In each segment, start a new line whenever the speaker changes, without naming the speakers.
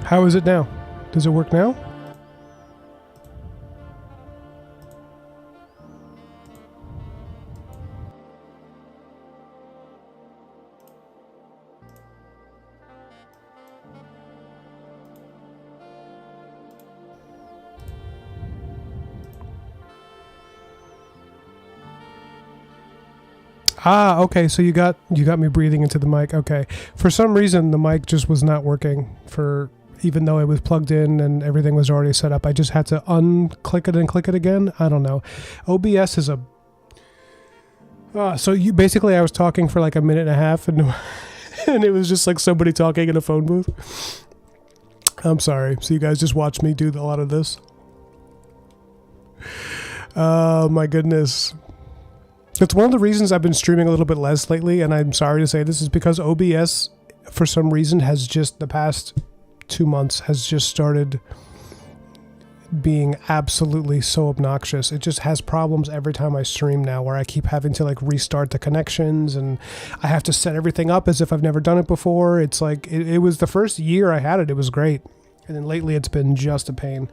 How is it now? Does it work now? Ah, okay, so you got me breathing into the mic. Okay. For some reason the mic just was not working even though it was plugged in and everything was already set up. I just had to unclick it and click it again. I don't know. OBS is a so you basically I was talking for like a minute and a half and and it was just like somebody talking in a phone booth. I'm sorry. So you guys just watched me do a lot of this. Oh my goodness. It's one of the reasons I've been streaming a little bit less lately, and I'm sorry to say this is because OBS, for some reason, has just, the past 2 months, has just started being absolutely so obnoxious. It just has problems every time I stream now, where I keep having to like restart the connections, and I have to set everything up as if I've never done it before. It's like, it was the first year I had it, it was great. And then lately it's been just a pain.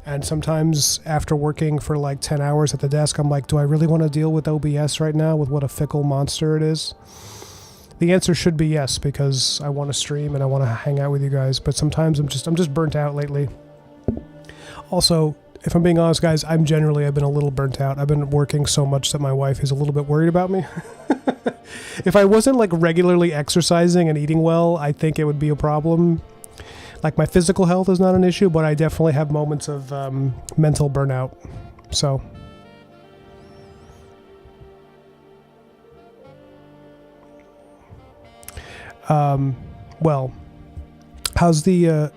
And sometimes after working for like 10 hours at the desk, I'm like, do I really want to deal with OBS right now with what a fickle monster it is? The answer should be yes, because I want to stream and I want to hang out with you guys. But sometimes I'm just burnt out lately. Also, if I'm being honest, guys, I've been a little burnt out. I've been working so much that my wife is a little bit worried about me. If I wasn't like regularly exercising and eating well, I think it would be a problem. Like my physical health is not an issue, but I definitely have moments of mental burnout. So. Well, how's the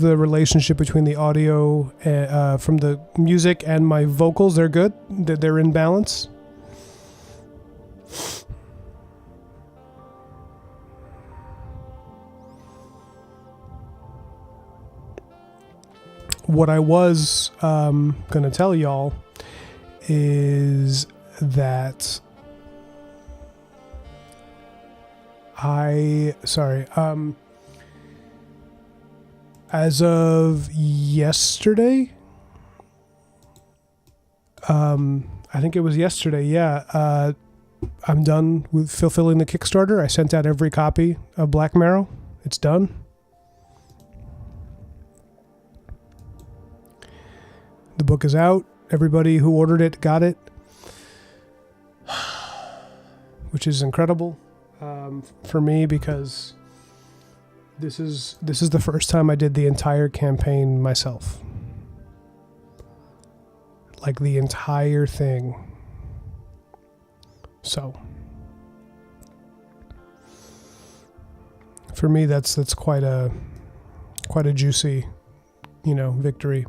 relationship between the audio from the music and my vocals? They're good? They're in balance? What I was going to tell y'all is that as of yesterday, I think it was yesterday, yeah, I'm done with fulfilling the Kickstarter. I sent out every copy of Black Marrow. It's done. The book is out. Everybody who ordered it got it, which is incredible for me, because this is the first time I did the entire campaign myself. Like the entire thing. So for me, that's quite a juicy, victory.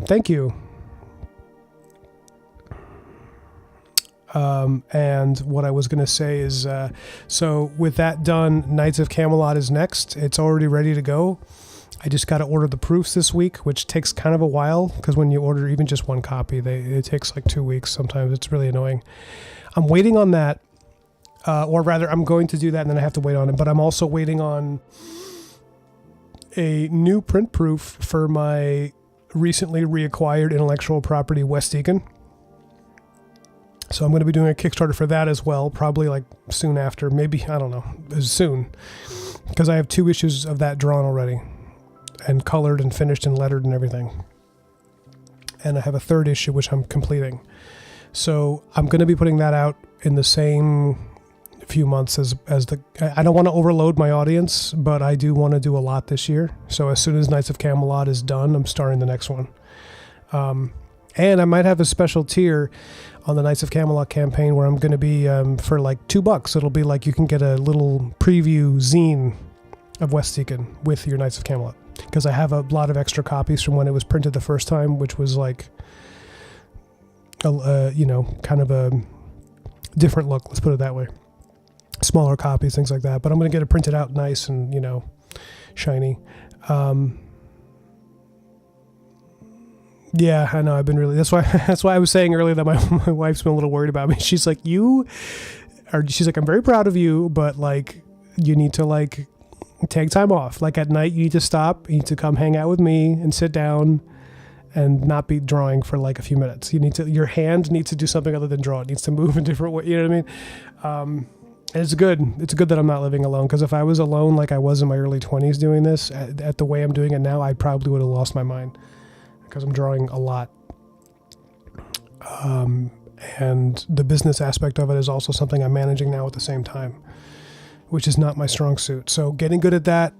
Thank you. And what I was going to say is, so with that done, Knights of Camelot is next. It's already ready to go. I just got to order the proofs this week, which takes kind of a while, because when you order even just one copy, it takes like 2 weeks sometimes. It's really annoying. I'm waiting on that, or rather, I'm going to do that and then I have to wait on it. But I'm also waiting on a new print proof for my recently reacquired intellectual property, West Deacon. So I'm going to be doing a Kickstarter for that as well, probably like soon after, maybe, I don't know, soon, because I have 2 issues of that drawn already and colored and finished and lettered and everything. And I have a 3rd issue, which I'm completing. So I'm going to be putting that out in the same few months as I don't want to overload my audience, but I do want to do a lot this year. So as soon as Knights of Camelot is done, I'm starting the next one. And I might have a special tier on the Knights of Camelot campaign where I'm going to be, for like $2, it'll be like you can get a little preview zine of West Deacon with your Knights of Camelot. Because I have a lot of extra copies from when it was printed the first time, which was like, kind of a different look, let's put it that way. Smaller copies, things like that. But I'm going to get it printed out nice and, shiny. Yeah, I know. I've been really. That's why I was saying earlier that my wife's been a little worried about me. She's like, she's like, I'm very proud of you, but like, you need to like take time off. Like at night, you need to stop. You need to come hang out with me and sit down, and not be drawing for like a few minutes. Your hand needs to do something other than draw. It needs to move in different ways. You know what I mean? And it's good. It's good that I'm not living alone, because if I was alone like I was in my early 20s doing this at the way I'm doing it now, I probably would have lost my mind. Because I'm drawing a lot. And the business aspect of it is also something I'm managing now at the same time, which is not my strong suit. So getting good at that,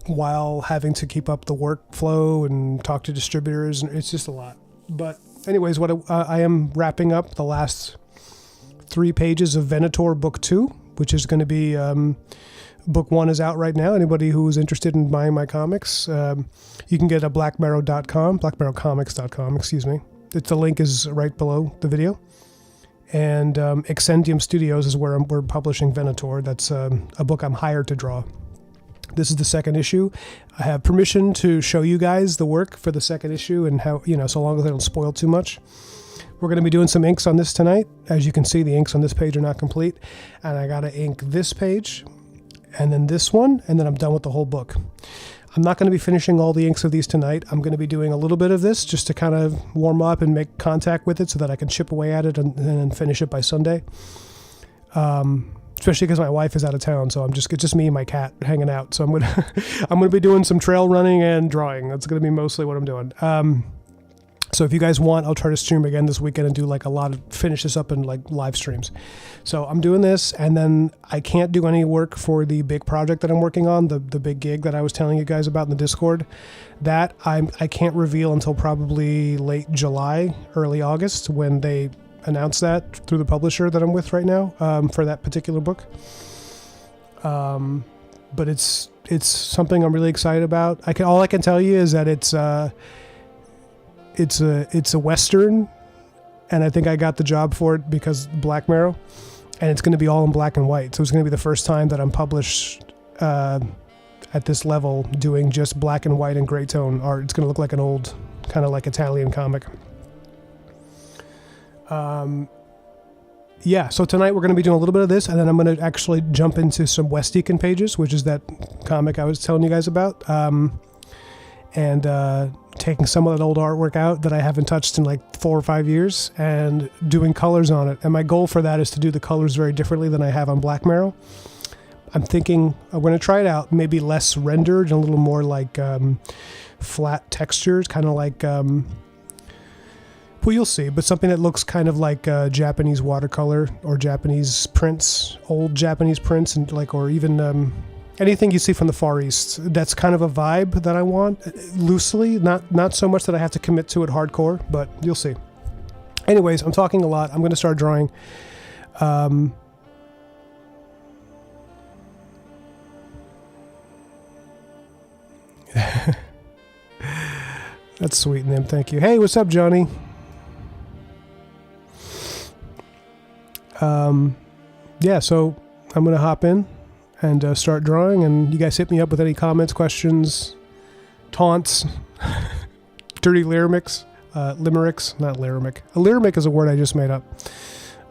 while having to keep up the workflow and talk to distributors, and it's just a lot. But anyways, what I am wrapping up the last 3 pages of Venator Book 2, which is going to be... Book 1 is out right now. Anybody who's interested in buying my comics, you can get a blackmarrowcomics.com, excuse me. The link is right below the video. And Excendium Studios is where we're publishing Venator. That's a book I'm hired to draw. This is the 2nd issue. I have permission to show you guys the work for the 2nd issue, and how, so long as I don't spoil too much. We're going to be doing some inks on this tonight. As you can see, the inks on this page are not complete. And I got to ink this page, and then this one, and then I'm done with the whole book. I'm not going to be finishing all the inks of these tonight. I'm going to be doing a little bit of this just to kind of warm up and make contact with it so that I can chip away at it and then finish it by Sunday. Especially because my wife is out of town, so it's just me and my cat hanging out. So I'm gonna be doing some trail running and drawing. That's gonna be mostly what I'm doing. So if you guys want, I'll try to stream again this weekend and do like a lot of finish this up in like live streams. So I'm doing this, and then I can't do any work for the big project that I'm working on, the big gig that I was telling you guys about in the Discord. That I can't reveal until probably late July, early August, when they announce that through the publisher that I'm with right now, for that particular book. But it's something I'm really excited about. All I can tell you is that it's a Western, and I think I got the job for it because Black Marrow, and it's going to be all in black and white. So it's going to be the first time that I'm published at this level doing just black and white and gray tone art. It's going to look like an old kind of like Italian comic. Yeah, so tonight we're going to be doing a little bit of this, and then I'm going to actually jump into some West Deacon pages, which is that comic I was telling you guys about. And taking some of that old artwork out that I haven't touched in like 4 or 5 years and doing colors on it. And my goal for that is to do the colors very differently than I have on Black Marrow. I'm thinking I'm going to try it out, maybe less rendered and a little more like flat textures, kind of like, well, you'll see, but something that looks kind of like Japanese watercolor or Japanese prints, old Japanese prints, and like, or even anything you see from the Far East. That's kind of a vibe that I want, loosely, not so much that I have to commit to it hardcore, but you'll see. Anyways, I'm talking a lot. I'm going to start drawing. That's sweet, Nim. Thank you. Hey, what's up, Johnny? Yeah, so I'm going to hop in and start drawing, and you guys hit me up with any comments, questions, taunts, dirty limericks, not lyric. A lyric is a word I just made up.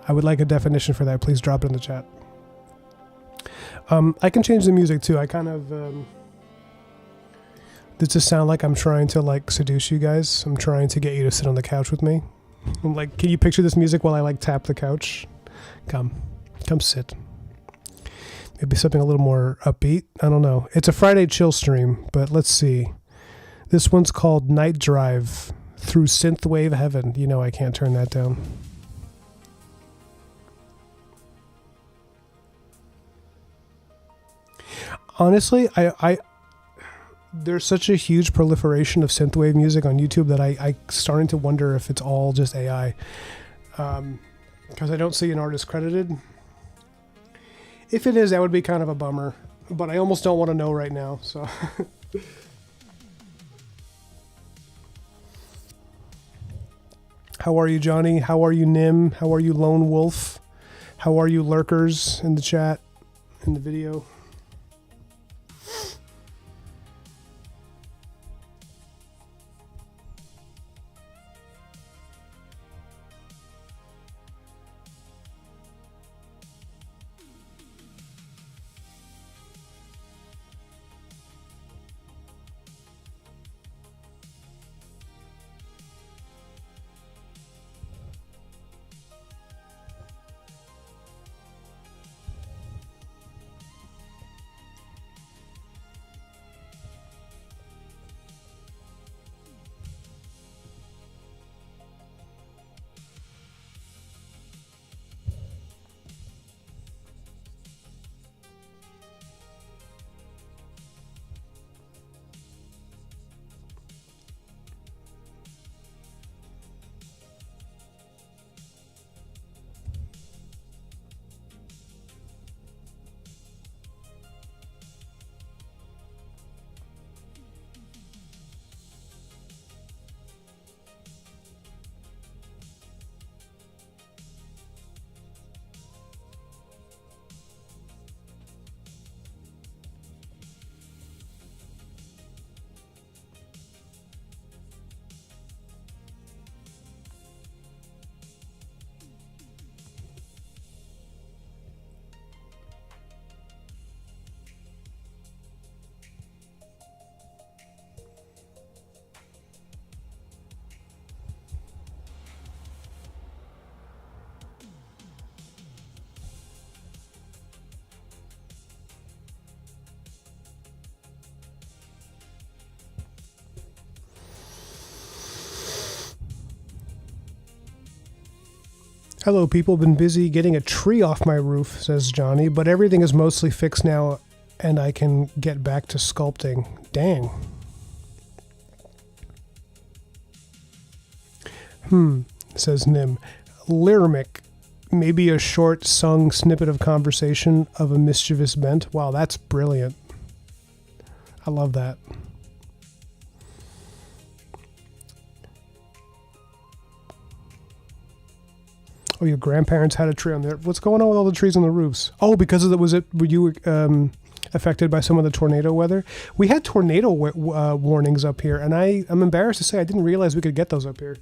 I would like a definition for that. Please drop it in the chat. I can change the music too. I kind of, does this sound like I'm trying to like seduce you guys? I'm trying to get you to sit on the couch with me. I'm like, can you picture this music while I like tap the couch? Come sit. Maybe something a little more upbeat. I don't know. It's a Friday chill stream, but let's see. This one's called Night Drive Through Synthwave Heaven. You know I can't turn that down. Honestly, I there's such a huge proliferation of synthwave music on YouTube that I starting to wonder if it's all just AI. Because I don't see an artist credited. If it is, that would be kind of a bummer. But I almost don't want to know right now, so... How are you, Johnny? How are you, Nim? How are you, Lone Wolf? How are you, lurkers in the chat, in the video? Hello, people. Been busy getting a tree off my roof, says Johnny, but everything is mostly fixed now and I can get back to sculpting. Dang. Says Nim. Lyramic. Maybe a short sung snippet of conversation of a mischievous bent. Wow, that's brilliant. I love that. Oh, your grandparents had a tree on there. What's going on with all the trees on the roofs? Oh, because of were you affected by some of the tornado weather? We had tornado warnings up here, and I'm embarrassed to say I didn't realize we could get those up here.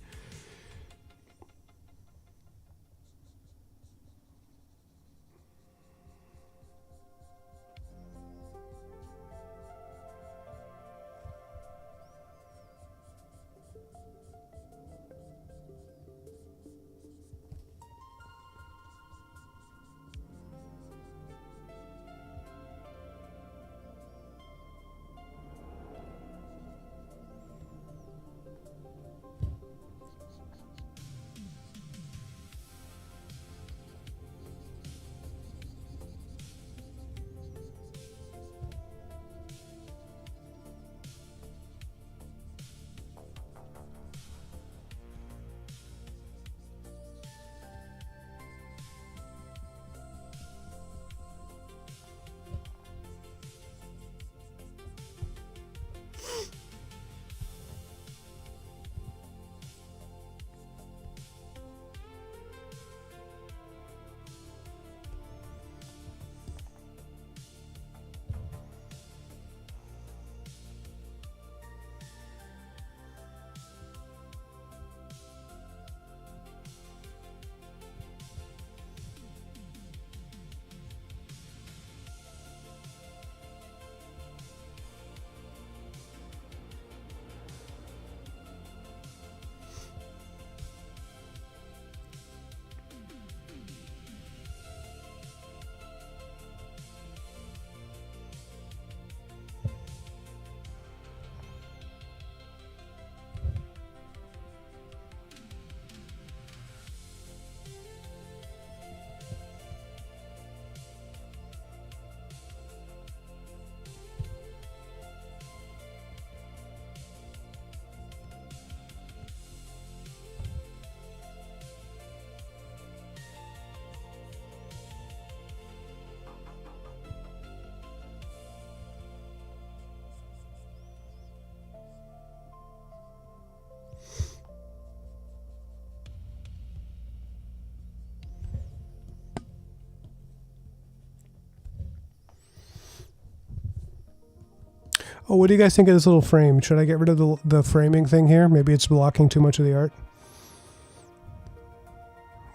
Oh, what do you guys think of this little frame? Should I get rid of the framing thing here? Maybe it's blocking too much of the art.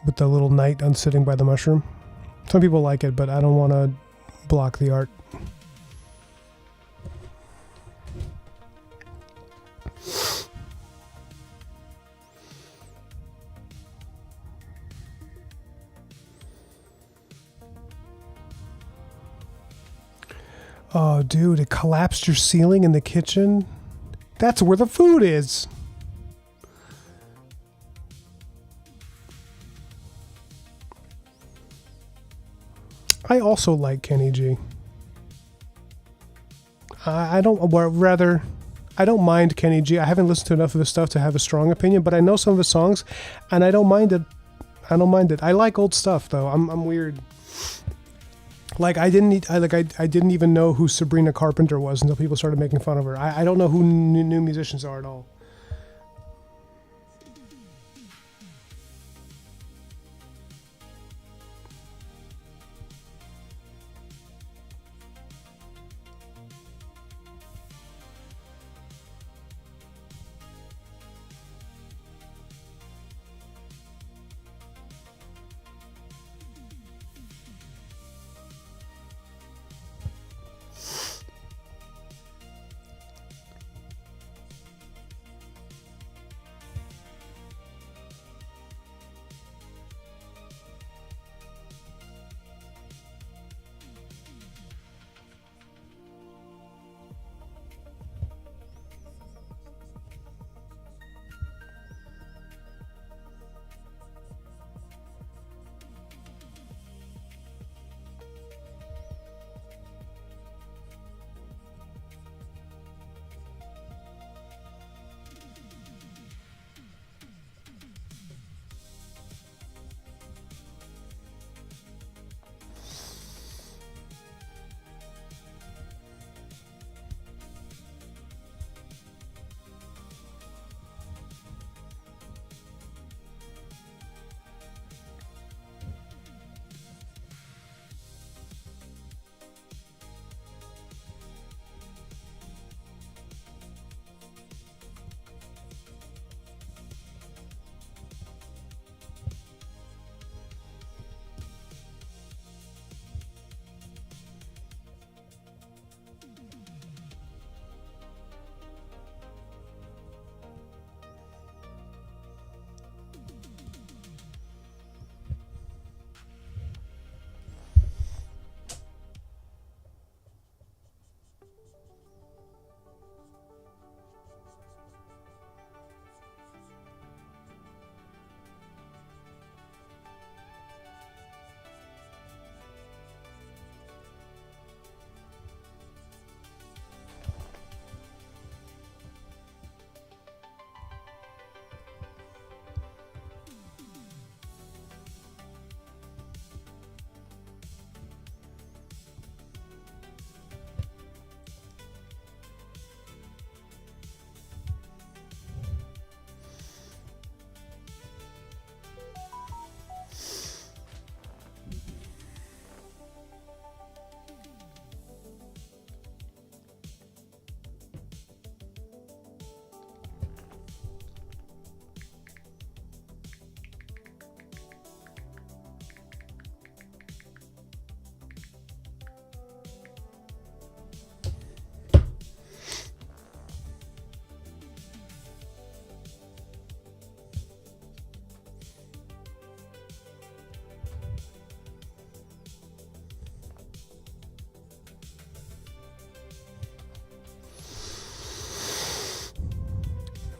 With the little knight sitting by the mushroom. Some people like it, but I don't want to block the art. Oh, dude, it collapsed your ceiling in the kitchen? That's where the food is. I also like Kenny G. I don't mind Kenny G. I haven't listened to enough of his stuff to have a strong opinion, but I know some of his songs, and I don't mind it. I like old stuff though. I'm weird. Like I didn't even know who Sabrina Carpenter was until people started making fun of her. I don't know who new musicians are at all.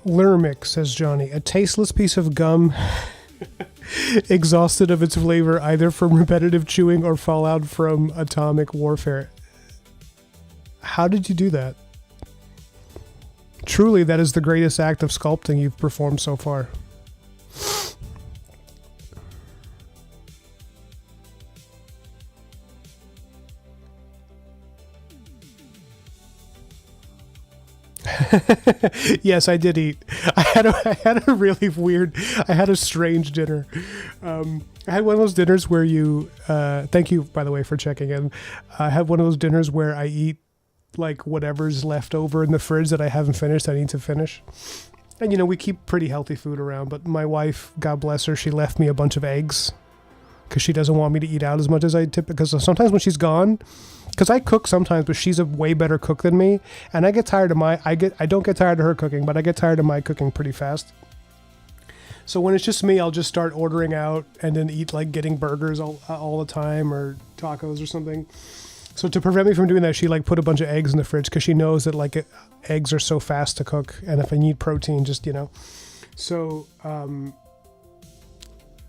Lurmic, says Johnny, a tasteless piece of gum exhausted of its flavor either from repetitive chewing or fallout from atomic warfare. How did you do that? Truly, that is the greatest act of sculpting you've performed so far. Yes, I did eat. I had a really weird, I had a strange dinner. I had one of those dinners where you, thank you, by the way, for checking in. I had one of those dinners where I eat like whatever's left over in the fridge that I haven't finished, I need to finish. And you know, we keep pretty healthy food around, but my wife, God bless her, she left me a bunch of eggs because she doesn't want me to eat out as much as I typically, because sometimes when she's gone, because I cook sometimes, but she's a way better cook than me, and I get tired of I don't get tired of her cooking, but I get tired of my cooking pretty fast. So when it's just me, I'll just start ordering out and then eat, like getting burgers all the time or tacos or something. So to prevent me from doing that, she like put a bunch of eggs in the fridge because she knows that like eggs are so fast to cook, and if I need protein, just, you know. So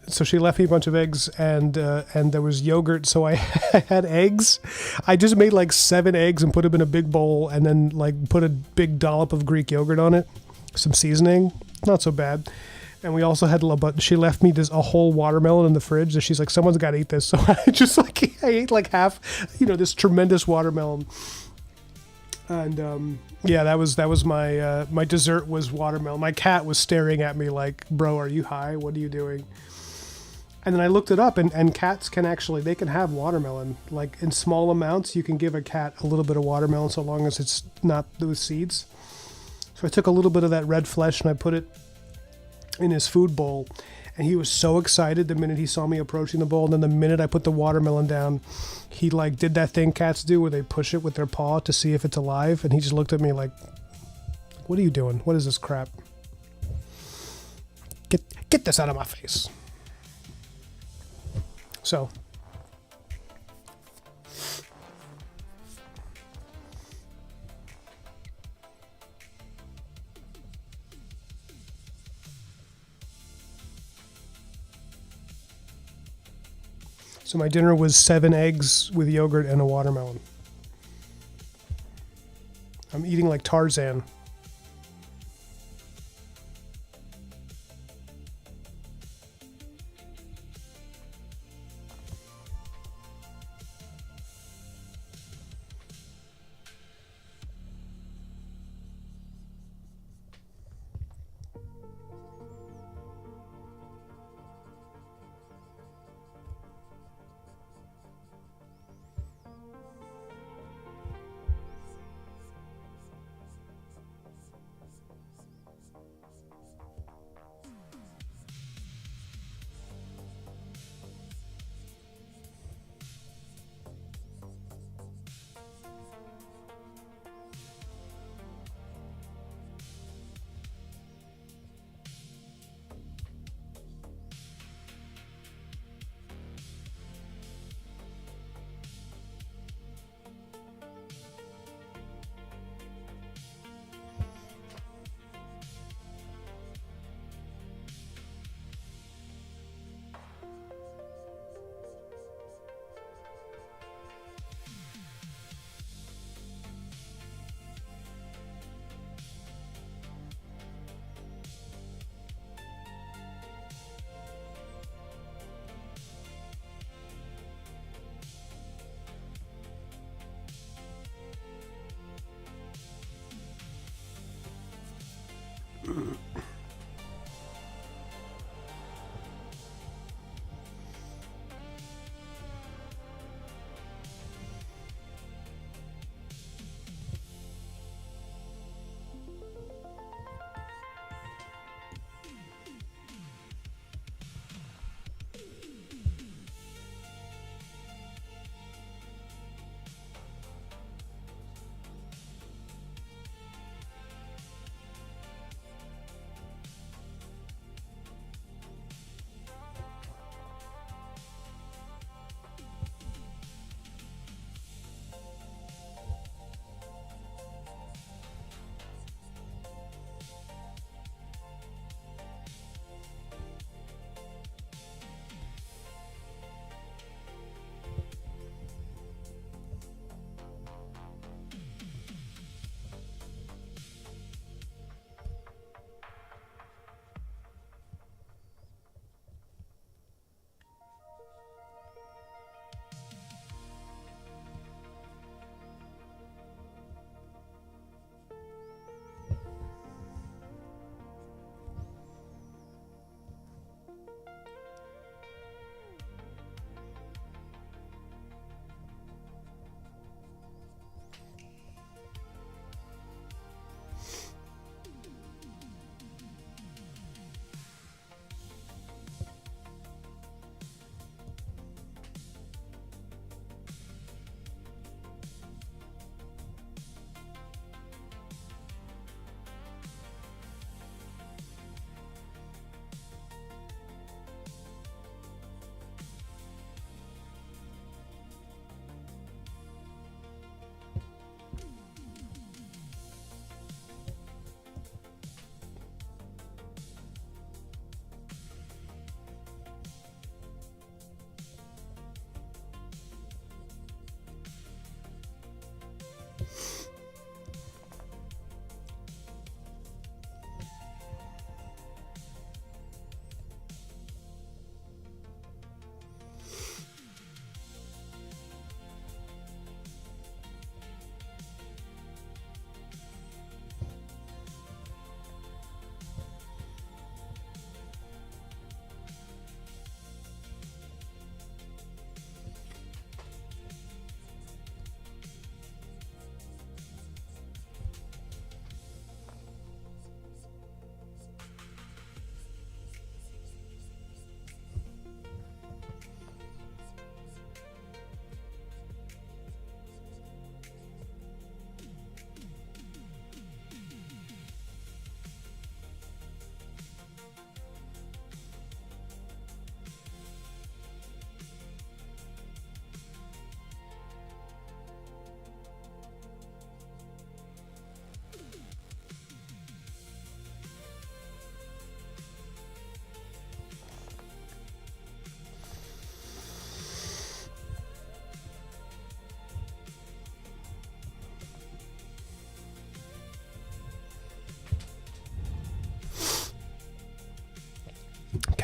so she left me a bunch of eggs, and there was yogurt, so I had eggs. I just made like 7 eggs and put them in a big bowl, and then like put a big dollop of Greek yogurt on it, some seasoning, not so bad. And we also had she left me a whole watermelon in the fridge, and she's like, someone's got to eat this. So I just like, I ate like half, you know, this tremendous watermelon. And yeah, that was my my dessert was watermelon. My cat was staring at me like, bro, are you high? What are you doing? And then I looked it up, and cats can actually, they can have watermelon. Like in small amounts, you can give a cat a little bit of watermelon so long as it's not those seeds. So I took a little bit of that red flesh and I put it in his food bowl. And he was so excited the minute he saw me approaching the bowl. And then the minute I put the watermelon down, he like did that thing cats do where they push it with their paw to see if it's alive. And he just looked at me like, what are you doing? What is this crap? Get this out of my face. So, my dinner was 7 eggs with yogurt and a watermelon. I'm eating like Tarzan.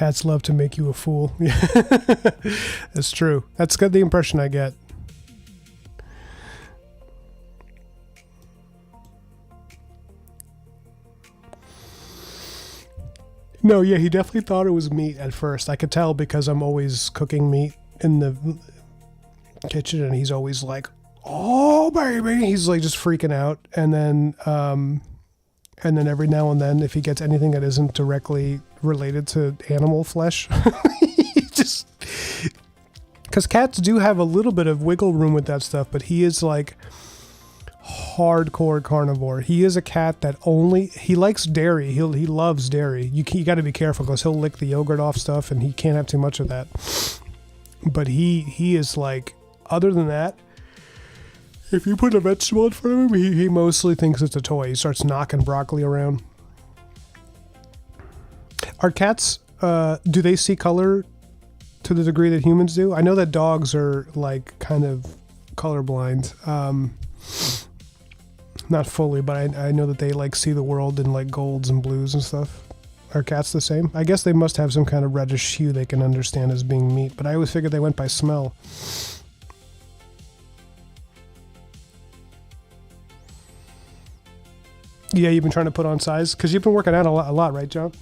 Cats love to make you a fool. That's true. That's good. The impression I get. No, yeah, he definitely thought it was meat at first. I could tell because I'm always cooking meat in the kitchen, and he's always like, "Oh, baby!" He's like just freaking out, and then every now and then, if he gets anything that isn't directly related to animal flesh, he just because cats do have a little bit of wiggle room with that stuff, but he is like hardcore carnivore. He is a cat that he likes dairy. He loves dairy. You got to be careful because he'll lick the yogurt off stuff, and he can't have too much of that. But he is like, other than that, if you put a vegetable in front of him, he mostly thinks it's a toy. He starts knocking broccoli around. Are cats, do they see color to the degree that humans do? I know that dogs are like kind of colorblind. Not fully, but I know that they like see the world in like golds and blues and stuff. Are cats the same? I guess they must have some kind of reddish hue they can understand as being meat, but I always figured they went by smell. Yeah, you've been trying to put on size? Because you've been working out a lot, right, John?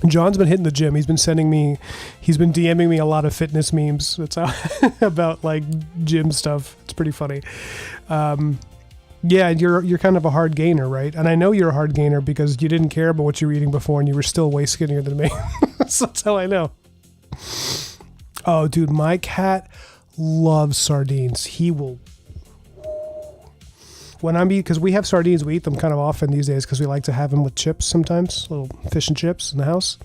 John's been hitting the gym. He's been DMing me a lot of fitness memes. It's about like gym stuff. It's pretty funny. Yeah, you're kind of a hard gainer, right? And I know you're a hard gainer because you didn't care about what you were eating before, and you were still way skinnier than me. So that's how I know. Oh, dude, my cat loves sardines. He will. Because we have sardines, we eat them kind of often these days because we like to have them with chips sometimes, little fish and chips in the house.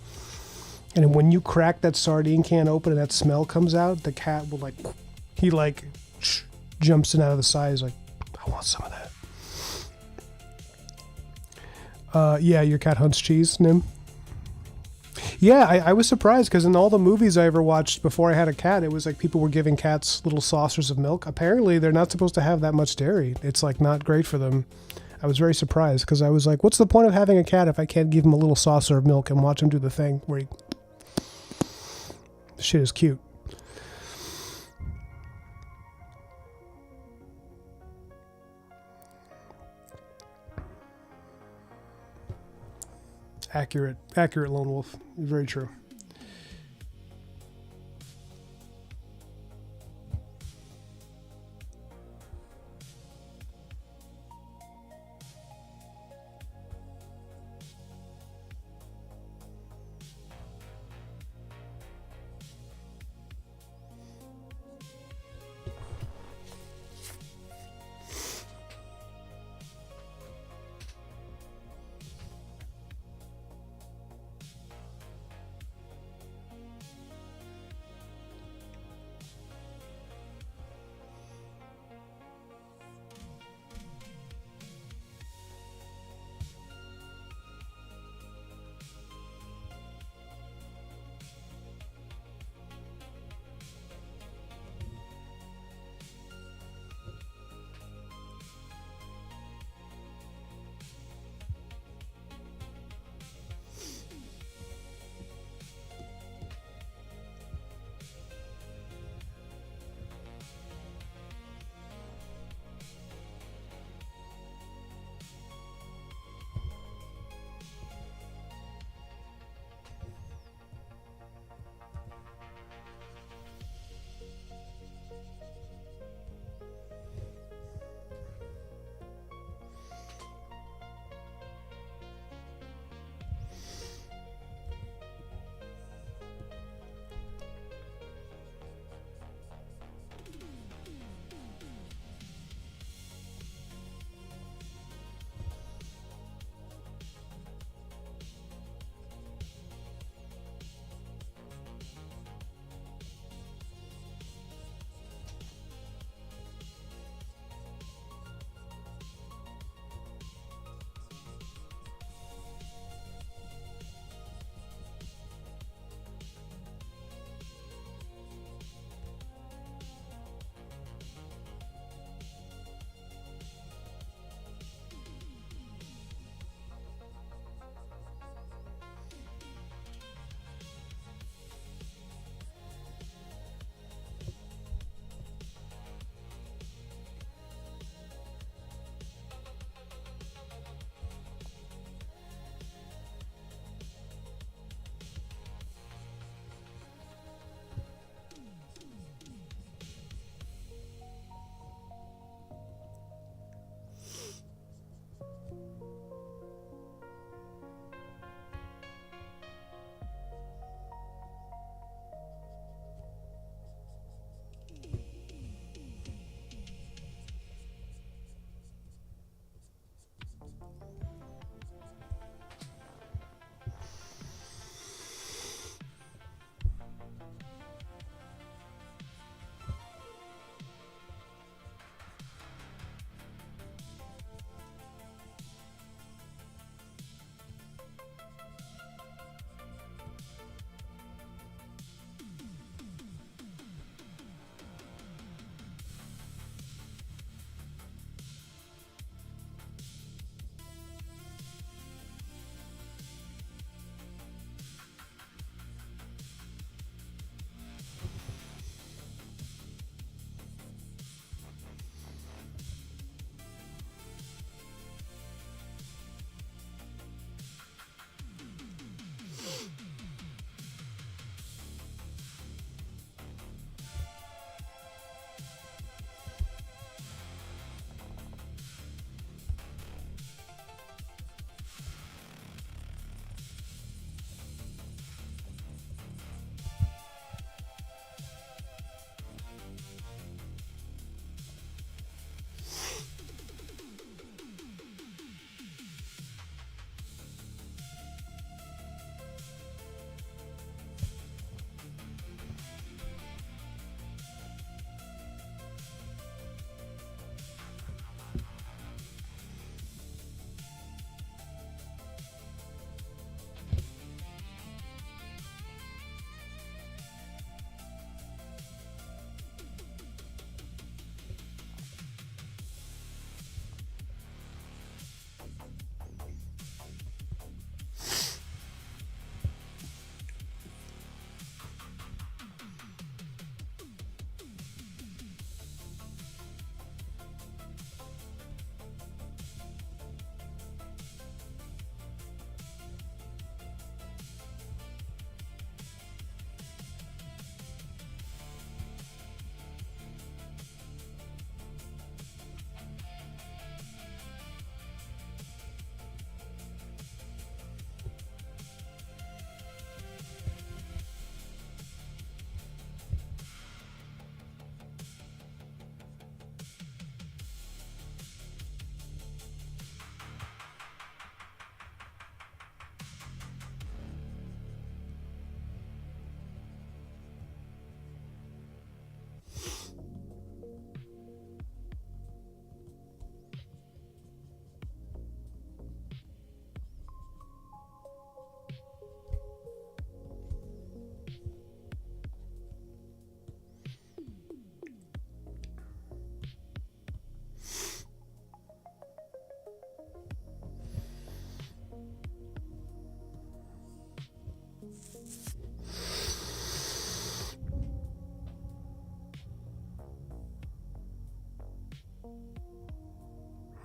And when you crack that sardine can open and that smell comes out, the cat will jumps in out of the side. He's like, I want some of that. Yeah, your cat hunts cheese, Nim? Yeah, I was surprised because in all the movies I ever watched before I had a cat, it was like people were giving cats little saucers of milk. Apparently, they're not supposed to have that much dairy. It's like not great for them. I was very surprised because I was like, what's the point of having a cat if I can't give him a little saucer of milk and watch him do the thing where he... Shit is cute. Accurate, Lone Wolf. Very true.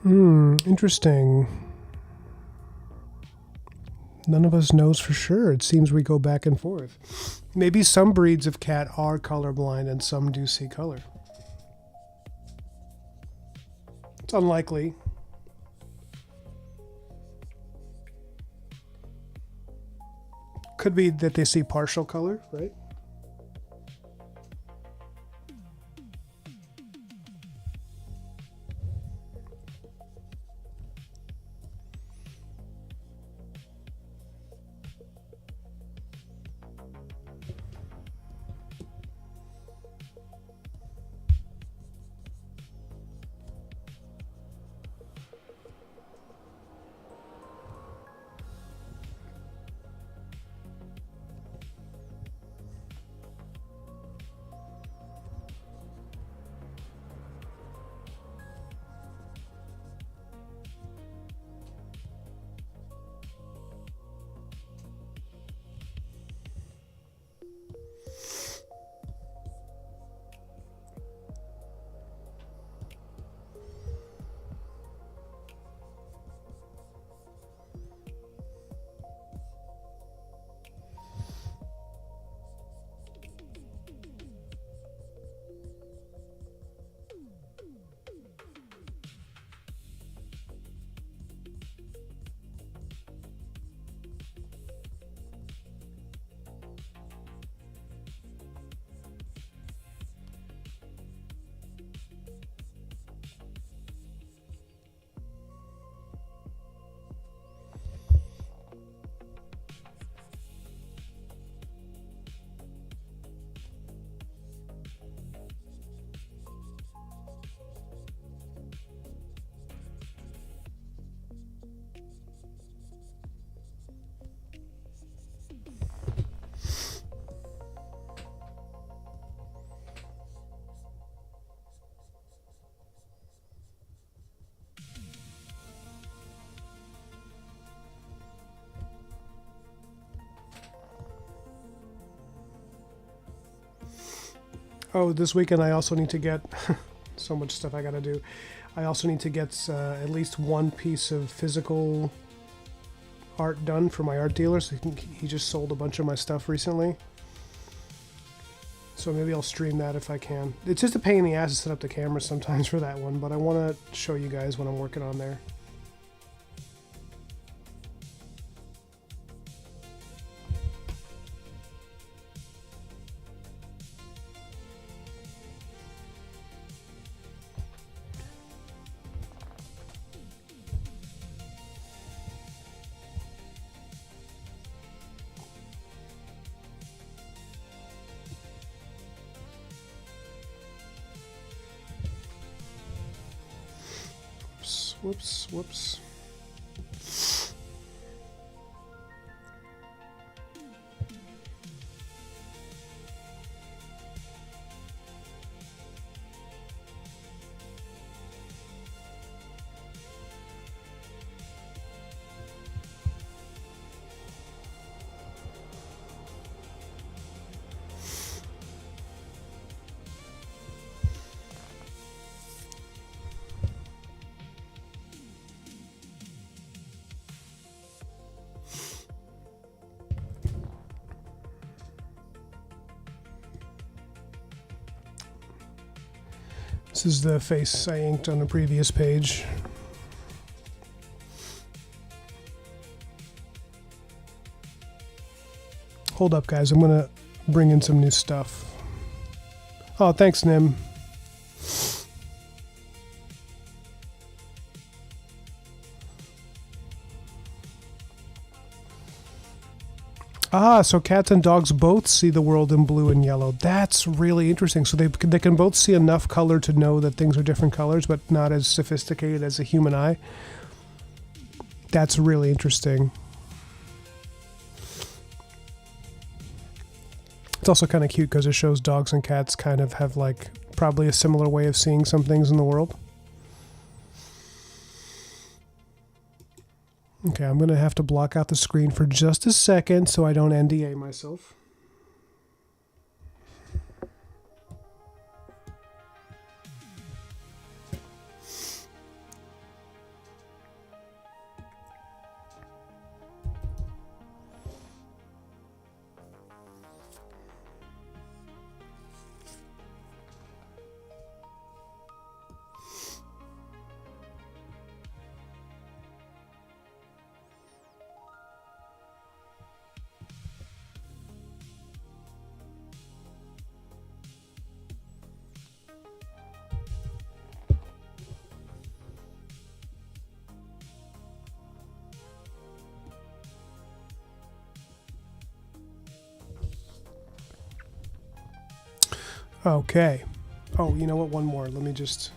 Interesting. None of us knows for sure. It seems we go back and forth. Maybe some breeds of cat are colorblind and some do see color. It's unlikely. Could be that they see partial color, right? Oh, this weekend I also need to get so much stuff I gotta do. I also need to get at least one piece of physical art done for my art dealer. So he just sold a bunch of my stuff recently. So maybe I'll stream that if I can. It's just a pain in the ass to set up the camera sometimes for that one, but I want to show you guys what I'm working on there. Whoops. This is the face I inked on the previous page. Hold up, guys. I'm going to bring in some new stuff. Oh, thanks, Nim. Ah, so cats and dogs both see the world in blue and yellow. That's really interesting. So they can both see enough color to know that things are different colors, but not as sophisticated as a human eye. That's really interesting. It's also kind of cute because it shows dogs and cats kind of have like probably a similar way of seeing some things in the world. Okay, I'm going to have to block out the screen for just a second so I don't NDA myself. Okay. Oh, you know what? One more. Let me just...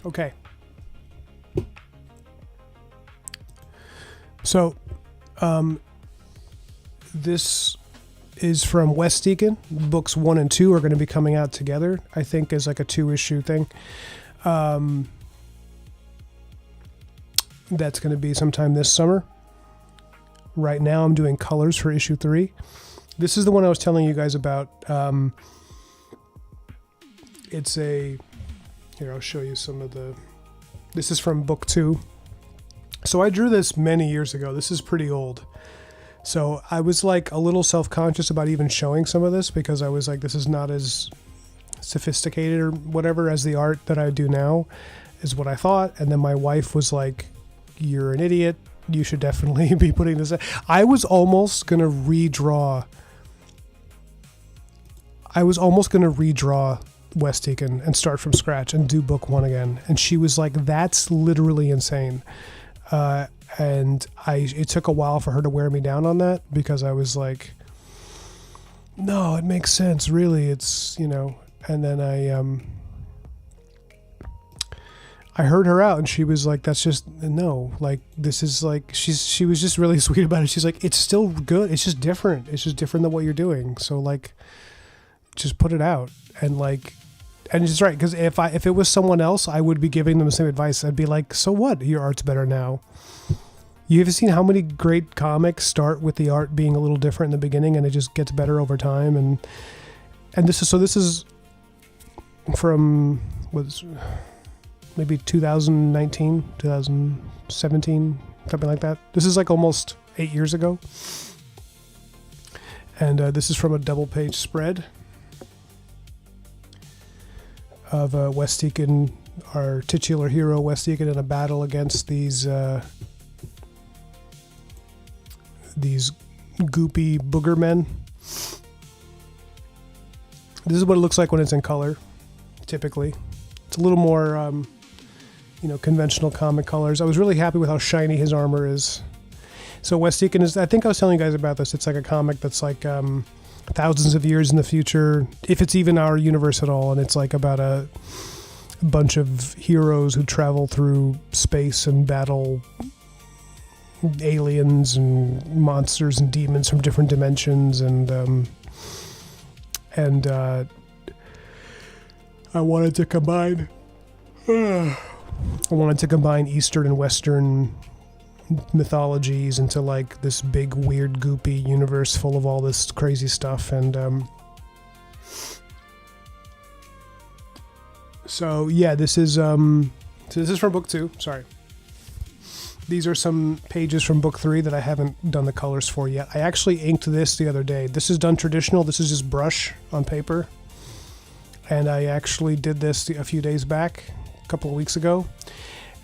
Okay. So, this is from West Deacon. Books 1 and 2 are going to be coming out together, I think, as like a 2-issue thing. That's going to be sometime this summer. Right now, I'm doing colors for issue 3. This is the one I was telling you guys about. It's a... Here, I'll show you some of the... This is from book 2. So I drew this many years ago. This is pretty old. So I was like a little self-conscious about even showing some of this because I was like, this is not as sophisticated or whatever as the art that I do now, is what I thought. And then my wife was like, you're an idiot. You should definitely be putting this in. I was almost going to redraw West Deacon and start from scratch and do book 1 again. And she was like, that's literally insane. And it took a while for her to wear me down on that because I was like, no, it makes sense. Really. It's, and then I heard her out and she was like, that's just, no, like, this is like, she was just really sweet about it. She's like, it's still good. It's just different. It's just different than what you're doing. So like, just put it out. And like, and it's right. Cause if it was someone else, I would be giving them the same advice. I'd be like, so what? Your art's better now. You ever seen how many great comics start with the art being a little different in the beginning and it just gets better over time? And this is from maybe 2019, 2017, something like that. This is like almost 8 years ago. And this is from a double page spread of West Deacon, our titular hero, West Deacon, in a battle against these goopy booger men. This is what it looks like when it's in color, typically. It's a little more, conventional comic colors. I was really happy with how shiny his armor is. So West Deacon is, I think I was telling you guys about this, it's like a comic that's like thousands of years in the future, if it's even our universe at all, and it's like about a bunch of heroes who travel through space and battle aliens and monsters and demons from different dimensions, and I wanted to combine Eastern and Western mythologies into like this big weird goopy universe full of all this crazy stuff. And so yeah, this is from book 2. Sorry, these are some pages from book 3 that I haven't done the colors for yet. I actually inked this the other day. This is done traditional. This is just brush on paper, and I actually did this a few days back, a couple of weeks ago.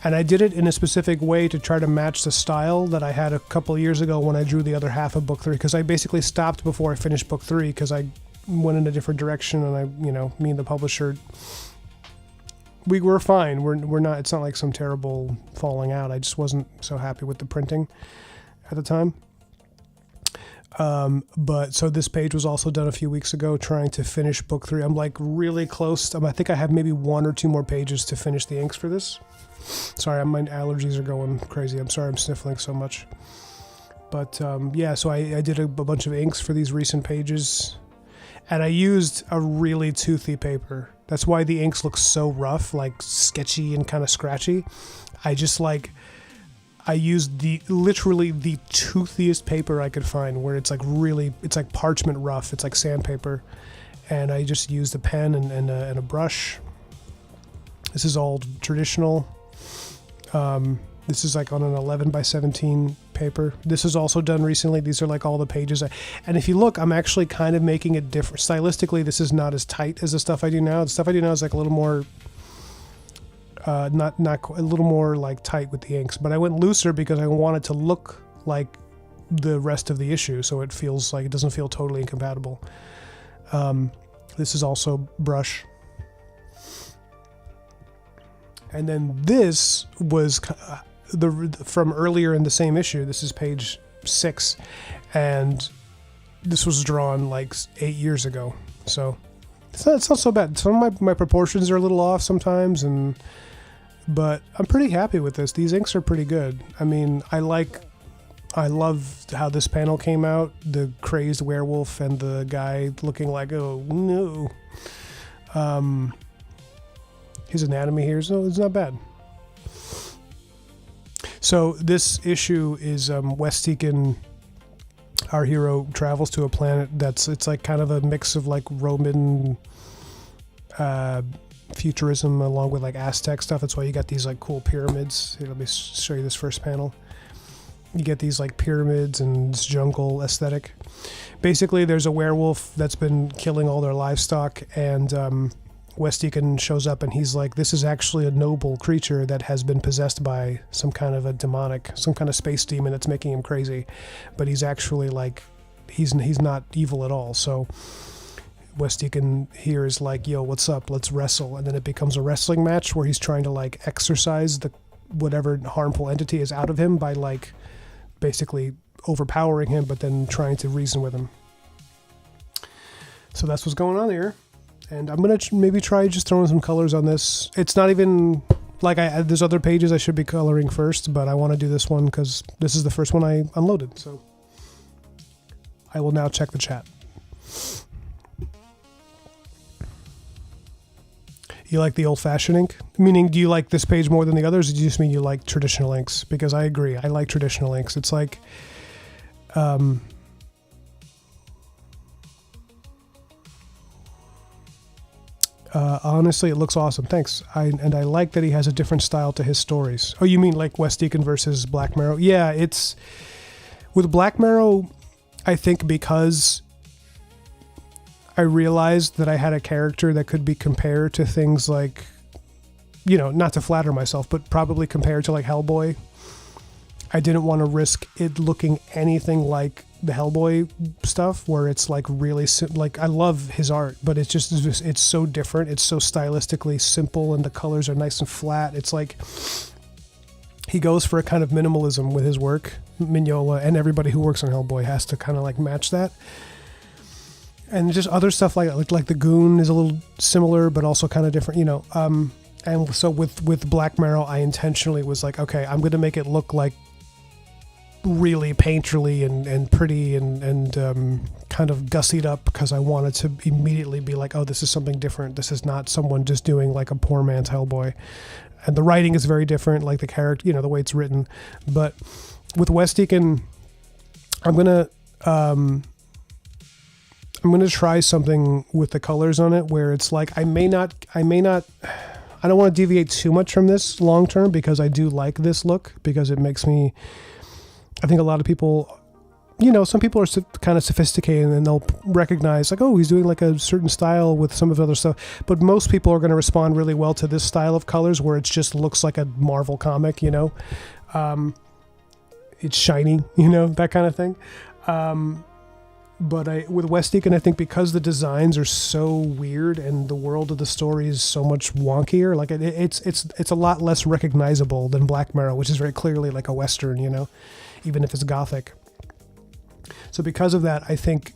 And I did it in a specific way to try to match the style that I had a couple of years ago when I drew the other half of book 3, because I basically stopped before I finished book 3 because I went in a different direction, and me and the publisher, we were fine. We're not, it's not like some terrible falling out. I just wasn't so happy with the printing at the time. But so this page was also done a few weeks ago, trying to finish book 3. I'm like really close. I think I have maybe 1 or 2 more pages to finish the inks for this. Sorry, my allergies are going crazy. I'm sorry I'm sniffling so much. But yeah, so I did a bunch of inks for these recent pages, and I used a really toothy paper. That's why the inks look so rough, like sketchy and kind of scratchy. I used literally the toothiest paper I could find, where it's like parchment rough. It's like sandpaper. and I just used a pen and a brush. This is all traditional. This is like on an 11 by 17 paper. This is also done recently. These are like all the pages. And if you look, I'm actually kind of making it different. Stylistically, this is not as tight as the stuff I do now. The stuff I do now is like a little more, a little more like tight with the inks. But I went looser because I wanted to look like the rest of the issue, so it feels like it doesn't feel totally incompatible. This is also brush. And then this was from earlier in the same issue. This is page 6, and this was drawn like 8 years ago. So it's not so bad. Some of my proportions are a little off sometimes, but I'm pretty happy with this. These inks are pretty good. I mean, I love how this panel came out. The crazed werewolf and the guy looking like, oh no. His anatomy here is not bad. So this issue is Wes Deacon, our hero, travels to a planet it's like kind of a mix of like Roman futurism along with like Aztec stuff. That's why you got these like cool pyramids. Here, let me show you this first panel. You get these like pyramids and this jungle aesthetic. Basically, there's a werewolf that's been killing all their livestock, and Wes Deacon shows up and he's like, this is actually a noble creature that has been possessed by some kind of a demonic, some kind of space demon that's making him crazy. But he's actually like, he's not evil at all. So Wes Deacon here is like, yo, what's up? Let's wrestle. And then it becomes a wrestling match where he's trying to like exorcise the whatever harmful entity is out of him by like basically overpowering him, but then trying to reason with him. So that's what's going on here. And I'm going to maybe try just throwing some colors on this. It's not even like there's other pages I should be coloring first, but I want to do this one because this is the first one I unloaded. So I will now check the chat. You like the old-fashioned ink? Meaning, do you like this page more than the others, or do you just mean you like traditional inks? Because I agree. I like traditional inks. It's like... honestly, it looks awesome. Thanks. I like that he has a different style to his stories. Oh, you mean like Wes Deacon versus Black Marrow? Yeah, it's... With Black Marrow, I think because I realized that I had a character that could be compared to things like, you know, not to flatter myself, but probably compared to like Hellboy. I didn't want to risk it looking anything like the Hellboy stuff, where it's like really like I love his art, but it's just it's so different. It's so stylistically simple, and the colors are nice and flat. It's like he goes for a kind of minimalism with his work. Mignola and everybody who works on Hellboy has to kind of like match that. And just other stuff like the Goon is a little similar, but also kind of different, you know. And so with Black Marrow, I intentionally was like, okay, I'm going to make it look like really painterly and pretty and kind of gussied up, because I wanted to immediately be like, oh, this is something different. This is not someone just doing like a poor man's Hellboy. And the writing is very different, like the character, you know, the way it's written. But with Wes Deacon, I'm gonna try something with the colors on it where it's like I don't want to deviate too much from this long term, because I do like this look, because it makes me, I think a lot of people, you know, some people are kind of sophisticated and they'll recognize like, oh, he's doing like a certain style with some of the other stuff. But most people are going to respond really well to this style of colors where it just looks like a Marvel comic, you know. It's shiny, you know, that kind of thing. But with Wes Deacon, I think because the designs are so weird and the world of the story is so much wonkier, like it's a lot less recognizable than Black Marrow, which is very clearly like a Western, you know, even if it's gothic. So because of that, I think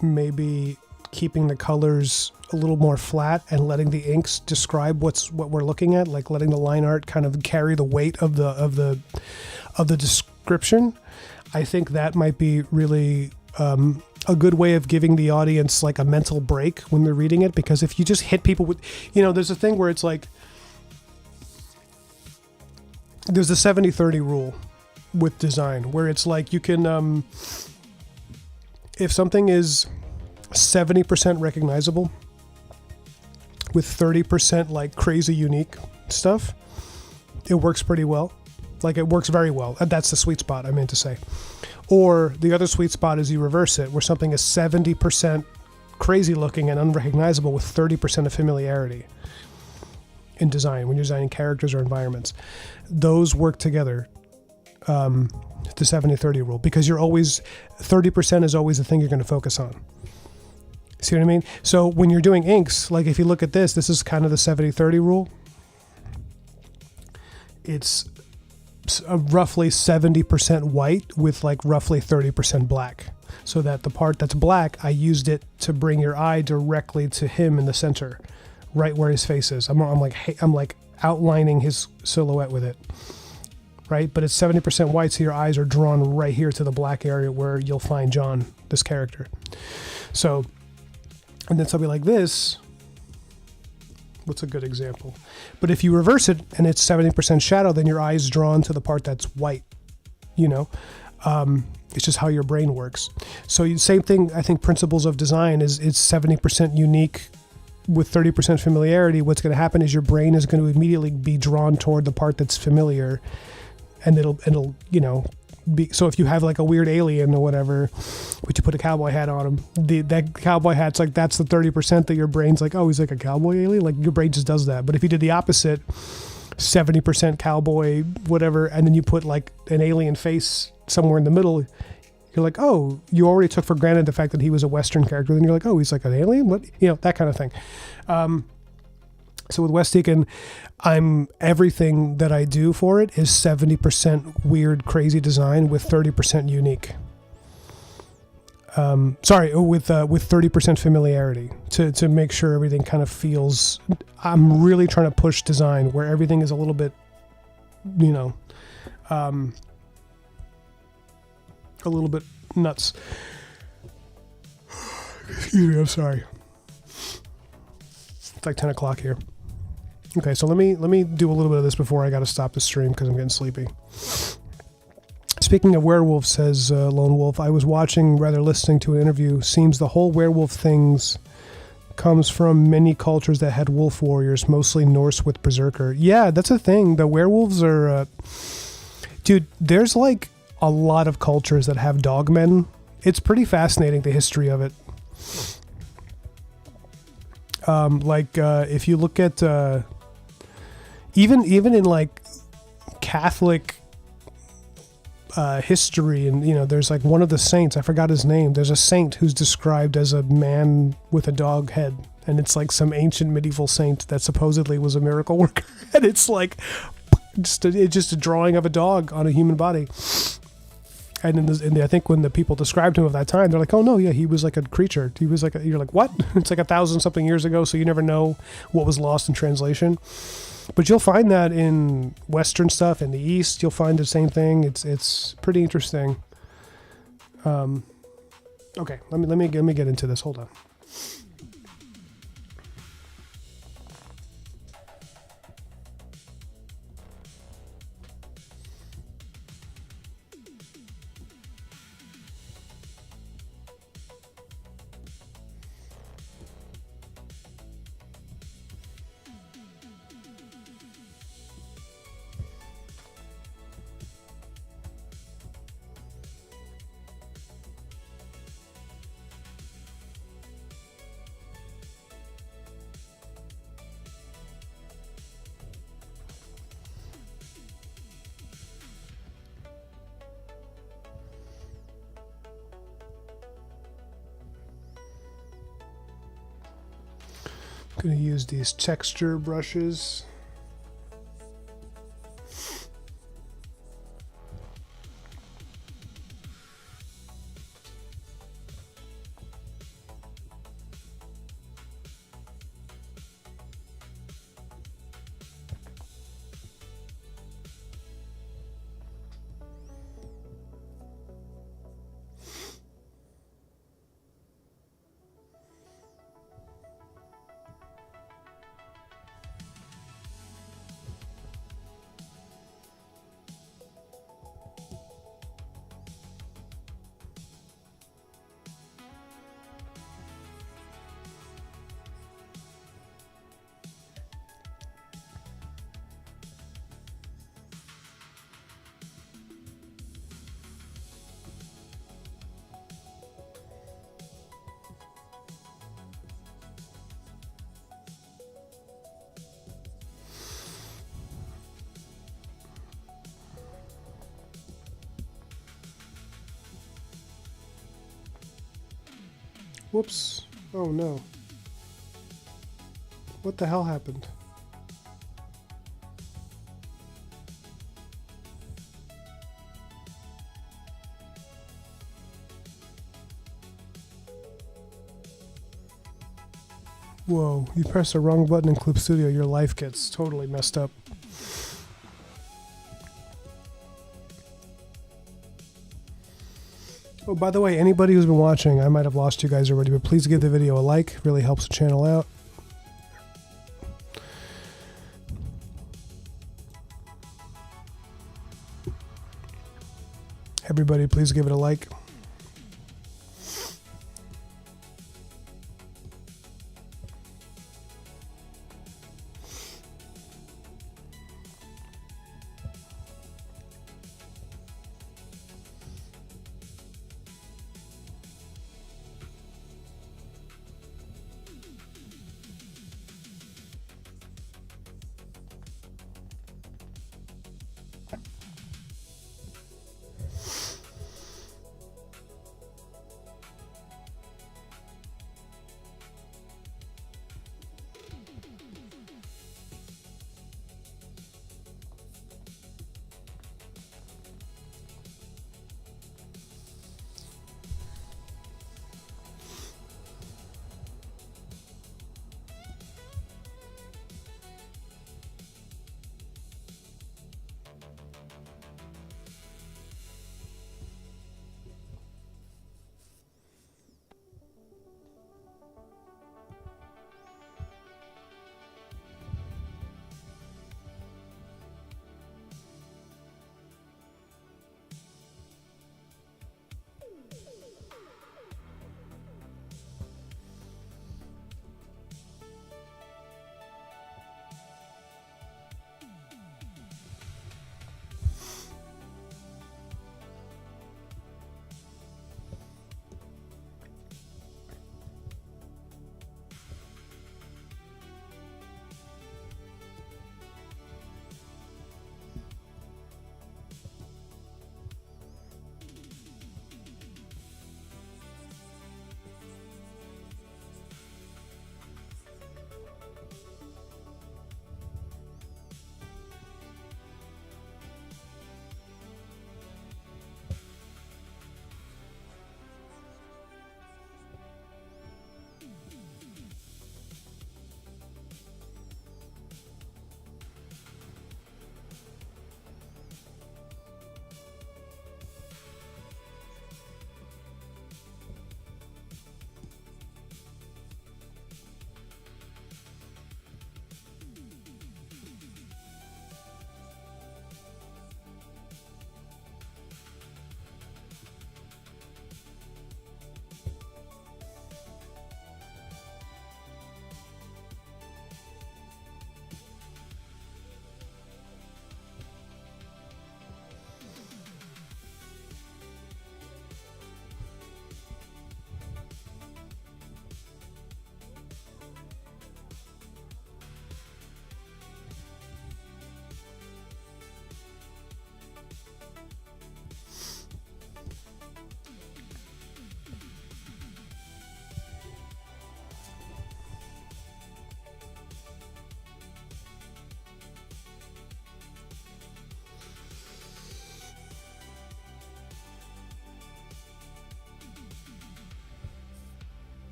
maybe keeping the colors a little more flat and letting the inks describe what we're looking at, like letting the line art kind of carry the weight of the description. I think that might be really a good way of giving the audience like a mental break when they're reading it, because if you just hit people with, you know, there's a thing where it's like there's a 70-30 rule with design where it's like you can if something is 70% recognizable with 30% like crazy unique stuff, it works pretty well. Like it works very well. That's the sweet spot I meant to say. Or the other sweet spot is you reverse it, where something is 70% crazy looking and unrecognizable with 30% of familiarity in design when you're designing characters or environments. Those work together, the 70-30 rule, because you're always, 30% is always the thing you're going to focus on. See what I mean? So when you're doing inks, like if you look at this is kind of the 70-30 rule. It's roughly 70% white with like roughly 30% black. So that the part that's black, I used it to bring your eye directly to him in the center, right where his face is. I'm like outlining his silhouette with it, right? But it's 70% white, so your eyes are drawn right here to the black area where you'll find John, this character. So, and then something like this, what's a good example? But if you reverse it and it's 70% shadow, then your eye is drawn to the part that's white, you know? It's just how your brain works. So same thing, I think principles of design is it's 70% unique with 30% familiarity. What's going to happen is your brain is going to immediately be drawn toward the part that's familiar, and it'll you know, be, so if you have like a weird alien or whatever, but you put a cowboy hat on him, that cowboy hat's like, that's the 30% that your brain's like, oh, he's like a cowboy alien. Like your brain just does that. But if you did the opposite, 70% cowboy, whatever, and then you put like an alien face somewhere in the middle, you're like, oh, you already took for granted the fact that he was a Western character. Then you're like, oh, he's like an alien? What? You know, that kind of thing. So with Wes Deacon, everything that I do for it is 70% weird, crazy design with 30% unique. With 30% familiarity to make sure everything kind of feels. I'm really trying to push design where everything is a little bit, you know, a little bit nuts. Excuse me, I'm sorry. It's like 10 o'clock here. Okay, so let me do a little bit of this before I got to stop the stream because I'm getting sleepy. Speaking of werewolves, says Lone Wolf, I was watching, rather listening to an interview. Seems the whole werewolf things comes from many cultures that had wolf warriors, mostly Norse with Berserker. Yeah, that's a thing. The werewolves are... dude, there's like a lot of cultures that have dogmen. It's pretty fascinating, the history of it. If you look at... even in like Catholic history, and you know, there's like one of the saints, I forgot his name, there's a saint who's described as a man with a dog head, and it's like some ancient medieval saint that supposedly was a miracle worker, and it's like it's just a drawing of a dog on a human body. And I think when the people described him of that time, they're like, oh no, yeah, he was like a creature. He was like, you're like, what? It's like 1,000 something years ago, so you never know what was lost in translation. But you'll find that in Western stuff, in the East, you'll find the same thing. It's pretty interesting. Okay, let me get into this. Hold on. I'm going to use these texture brushes. Whoops. Oh no. What the hell happened? Whoa, you pressed the wrong button in Clip Studio. Your life gets totally messed up. Oh, by the way, anybody who's been watching, I might have lost you guys already, but please give the video a like. Really helps the channel out. Everybody, please give it a like.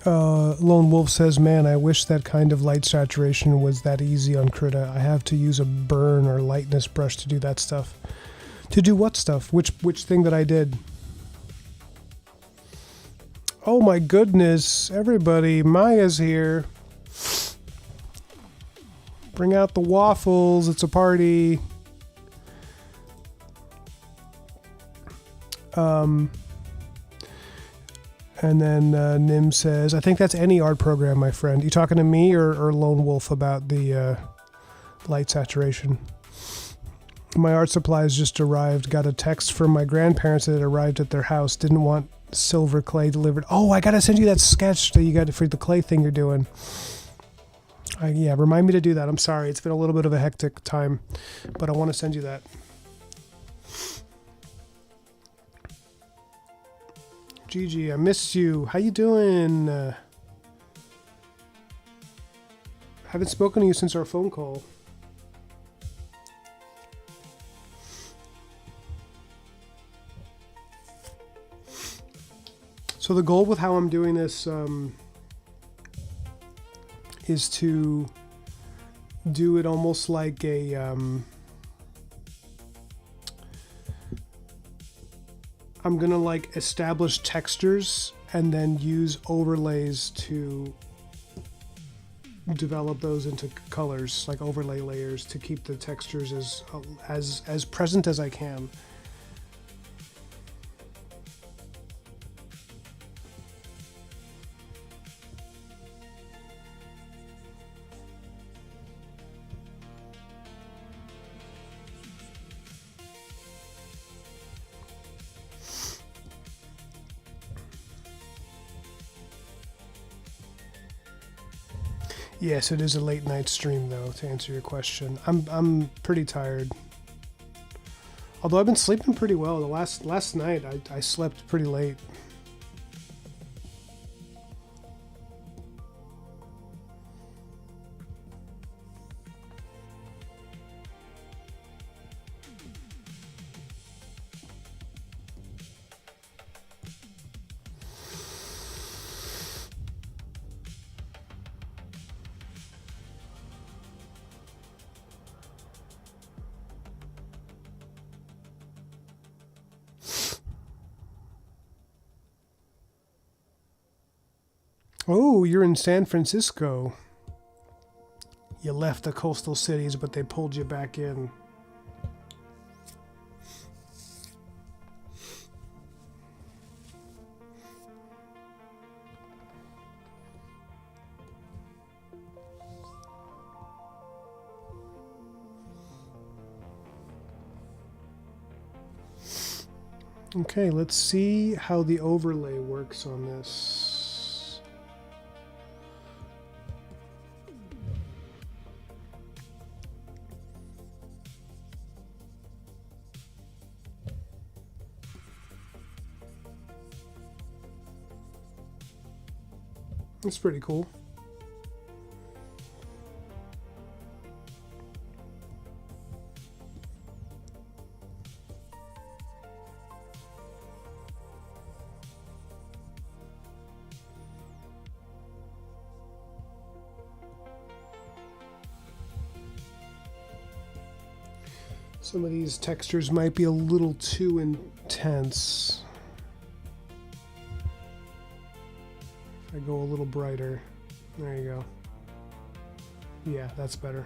Lone Wolf says, man, I wish that kind of light saturation was that easy on Krita. I have to use a burn or lightness brush to do that stuff. To do what stuff? Which thing that I did? Oh my goodness, everybody, Maya's here. Bring out the waffles, it's a party. And then Nim says, I think that's any art program, my friend. You talking to me or Lone Wolf about the light saturation? My art supplies just arrived. Got a text from my grandparents that it arrived at their house. Didn't want silver clay delivered. Oh, I got to send you that sketch that you got for the clay thing you're doing. Yeah, remind me to do that. I'm sorry. It's been a little bit of a hectic time, but I want to send you that. Gigi, I missed you. How you doing? Haven't spoken to you since our phone call. So the goal with how I'm doing this is to do it almost like a I'm gonna like establish textures and then use overlays to develop those into colors, like overlay layers, to keep the textures as present as I can. Yes, it is a late night stream though, to answer your question. I'm pretty tired. Although I've been sleeping pretty well. The last night I slept pretty late. Oh, you're in San Francisco. You left the coastal cities, but they pulled you back in. Okay, let's see how the overlay works on this. It's pretty cool. Some of these textures might be a little too intense. I go a little brighter. There you go. Yeah, that's better.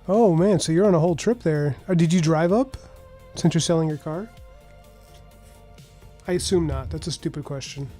Oh man, so you're on a whole trip there. Did you drive up since you're selling your car? I assume not. That's a stupid question.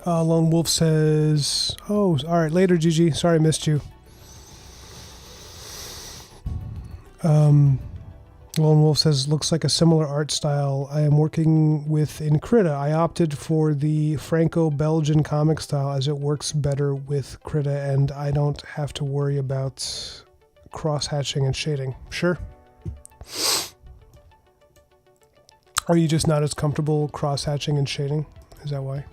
Lone Wolf says, "Oh, all right, later, Gigi. Sorry, I missed you." Lone Wolf says, "Looks like a similar art style I am working with in Krita. I opted for the Franco-Belgian comic style as it works better with Krita, and I don't have to worry about cross-hatching and shading." Sure. Are you just not as comfortable cross-hatching and shading? Is that why?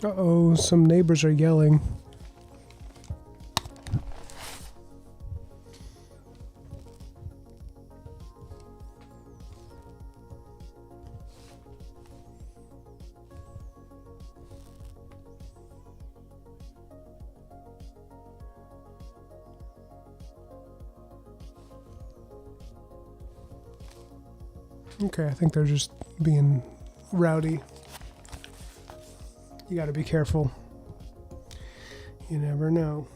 Uh-oh, some neighbors are yelling. Okay, I think they're just being rowdy. You gotta be careful. You never know.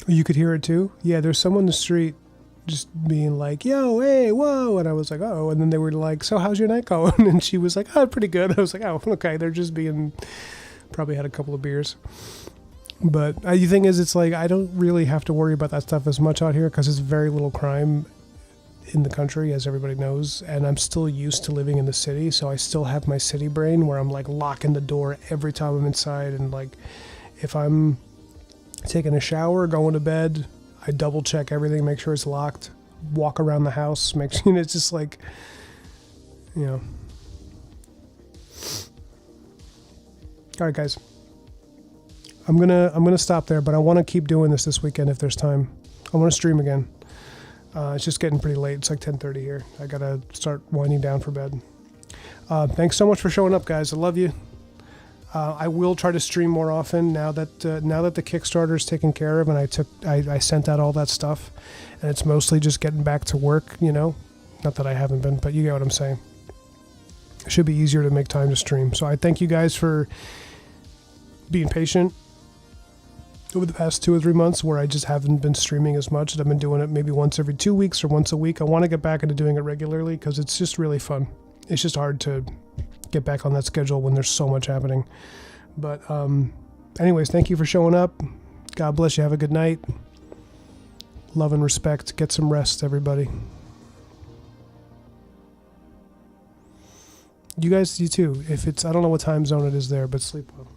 You could hear it too? Yeah, there's someone in the street just being like, yo, hey, whoa. And I was like, oh. And then they were like, so how's your night going? And she was like, oh, pretty good. I was like, oh, okay. They're just being, probably had a couple of beers. But the thing is, it's like, I don't really have to worry about that stuff as much out here because it's very little crime in the country, as everybody knows. And I'm still used to living in the city. So I still have my city brain where I'm like locking the door every time I'm inside. And like, if I'm taking a shower, going to bed, I double check everything, make sure it's locked, walk around the house, make sure, it's just like, you know. All right, guys. I'm gonna stop there, but I want to keep doing this weekend if there's time. I want to stream again. It's just getting pretty late. It's like 10:30 here. I gotta start winding down for bed. Thanks so much for showing up, guys. I love you. I will try to stream more often now that the Kickstarter is taken care of, and I sent out all that stuff, and it's mostly just getting back to work. You know, not that I haven't been, but you get what I'm saying. It should be easier to make time to stream. So I thank you guys for being patient over the past 2 or 3 months where I just haven't been streaming as much, and I've been doing it maybe once every 2 weeks or once a week. I want to get back into doing it regularly because it's just really fun. It's just hard to get back on that schedule when there's so much happening. But anyways, thank you for showing up. God bless you. Have a good night. Love and respect. Get some rest, everybody. You guys, you too. If it's, I don't know what time zone it is there, but sleep well.